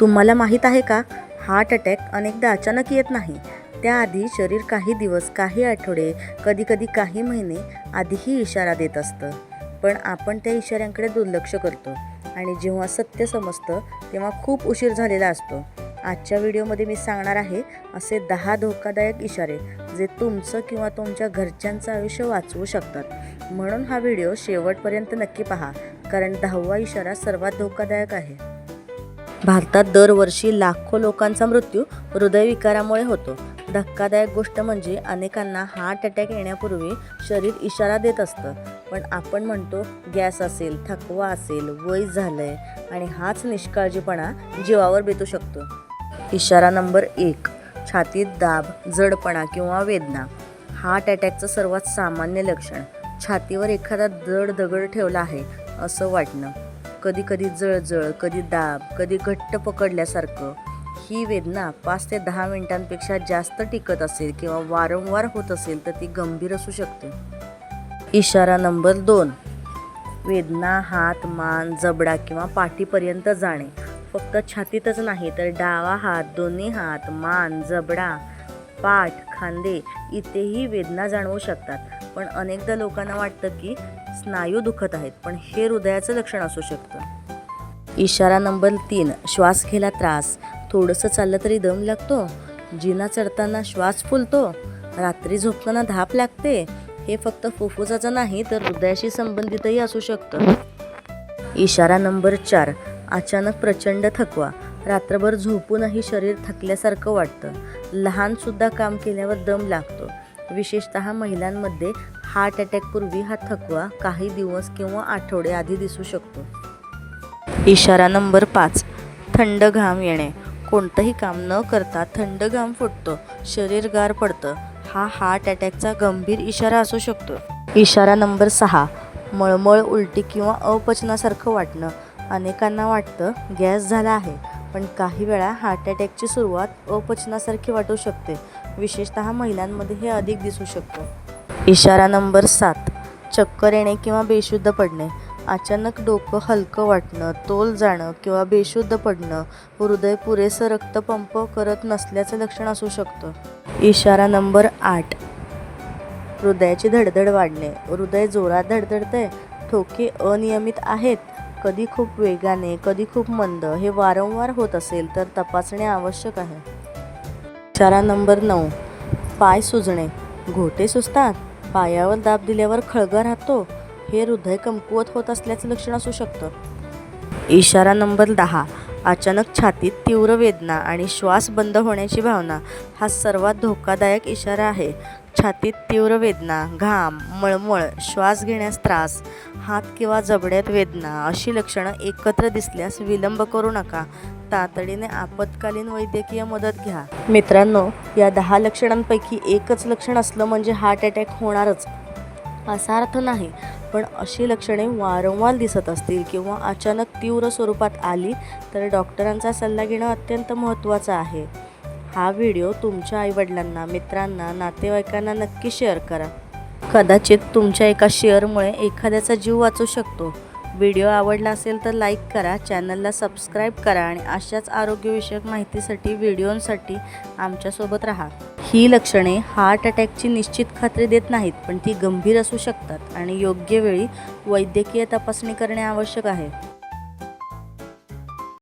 तुम्हाला माहीत आहे का, हार्ट अटॅक अनेकदा अचानक येत नाही. त्याआधी शरीर काही दिवस, काही आठवडे, कधीकधी काही महिने आधीही इशारा देत असतं. पण आपण त्या इशाऱ्यांकडे दुर्लक्ष करतो आणि जेव्हा सत्य समजतं तेव्हा खूप उशीर झालेला असतो. आजच्या व्हिडिओमध्ये मी सांगणार आहे असे 10 धोकादायक इशारे जे तुमचं किंवा तुमच्या घरच्यांचं आयुष्य वाचवू शकतात. म्हणून हा व्हिडिओ शेवटपर्यंत नक्की पहा, कारण 10वा इशारा सर्वात धोकादायक आहे. भारतात दरवर्षी लाखो लोकांचा मृत्यू हृदयविकारामुळे होतो. धक्कादायक गोष्ट म्हणजे अनेकांना हार्ट अटॅक येण्यापूर्वी शरीर इशारा देत असतं. पण आपण म्हणतो गॅस असेल, थकवा असेल, वय झालंय आणि हाच निष्काळजीपणा जीवावर बेतू शकतो. इशारा नंबर 1, छातीत दाब, जडपणा किंवा वेदना. हार्ट अटॅकचं सर्वात सामान्य लक्षण छातीवर एखादा जड दगड ठेवला आहे असं वाटणं. कधी कधी जळजळ, कधी दाब, कधी घट्ट पकडल्यासारखं. ही वेदना 5 ते 10 मिनिटांपेक्षा जास्त टिकत असेल किंवा वारंवार होत असेल तर ती गंभीर असू शकते. इशारा नंबर 2, वेदना हात, मान, जबडा किंवा पाठीपर्यंत जाणे. फक्त छातीतच नाही तर डावा हात, दोन्ही हात, मान, जबडा, पाठ, खांदे इथेही वेदना जाणवू शकतात. पण अनेकदा लोकांना वाटतं की स्नायू दुखत आहेत, पण हे हृदयाचं लक्षण असू शकतं. इशारा नंबर 3, श्वास घ्यायला त्रास. थोडंसं चाललं तरी दम लागतो, जिना चढताना श्वास फुलतो, रात्री झोपताना धाप लागते. हे फक्त फुफ्फुसाचं नाही तर हृदयाशी संबंधितही असू शकतं. इशारा नंबर 4, अचानक प्रचंड थकवा. रात्रभर झोपूनही शरीर थकल्यासारखं वाटतं. लहानसुद्धा काम केल्यावर दम लागतो. विशेषतः महिलांमध्ये हार्ट अटॅकपूर्वी हा थकवा काही दिवस किंवा आठवडे आधी दिसू शकतो. इशारा नंबर 5, थंड घाम येणे. कोणतंही काम न करता थंड घाम फुटतो, शरीर गार पडतं. हा हार्ट अटॅकचा गंभीर इशारा असू शकतो. इशारा नंबर 6, मळमळ, उलटी किंवा अपचनासारखं वाटणं. अनेकांना वाटतं गॅस झाला आहे, पण काही वेळा हार्ट अटॅकची सुरुवात अपचनासारखी वाटू शकते. विशेषतः महिलांमध्ये हे अधिक दिसू शकतं. इशारा नंबर 7, चक्कर येणे किंवा बेशुद्ध पडणे. अचानक डोकं हलकं वाटणं, तोल जाणं किंवा बेशुद्ध पडणं. हृदय पुरेसं रक्त पंप करत नसल्याचं लक्षण असू शकतं. इशारा नंबर 8, हृदयाची धडधड वाढणे. हृदय जोरात धडधडतंय, ठोके अनियमित आहेत, कधी खूप वेगाने, कधी खूप मंद. हे वारंवार होत असेल तर तपासणे आवश्यक आहे. इशारा नंबर 9, पाय सुजणे. घोटे सुजतात, पायावर दाब दिल्यावर खळगा राहतो. हे हृदय कमकुवत होत असल्याचं लक्षण असू शकतं. इशारा नंबर 10, अचानक छातीत तीव्र वेदना आणि श्वास बंद होण्याची भावना. हा सर्वात धोकादायक इशारा आहे. छातीत तीव्र वेदना, घाम, मळमळ, श्वास घेण्यास त्रास, हात किंवा जबड्यात वेदना अशी लक्षणं एकत्र दिसल्यास विलंब करू नका. तातडीने आपत्कालीन वैद्यकीय मदत घ्या. मित्रांनो, या 10 लक्षणांपैकी एकच लक्षण असलं म्हणजे हार्ट अटॅक होणारच असा अर्थ नाही. पण अशी लक्षणे वारंवार दिसत असतील किंवा अचानक तीव्र स्वरूपात आली तर डॉक्टरांचा सल्ला घेणं अत्यंत महत्त्वाचं आहे. हा व्हिडिओ तुमच्या आईवडिलांना, मित्रांना, नातेवाईकांना नक्की शेअर करा. कदाचित तुमच्या एका शेअरमुळे एखाद्याचा जीव वाचू शकतो. व्हिडिओ आवडला असेल तर लाईक करा, चॅनलला सबस्क्राईब करा आणि अशाच आरोग्यविषयक माहितीसाठी, व्हिडिओंसाठी आमच्यासोबत राहा. ही लक्षणे हार्ट अटॅकची निश्चित खात्री देत नाहीत, पण ती गंभीर असू शकतात आणि योग्य वेळी वैद्यकीय तपासणी करणे आवश्यक आहे.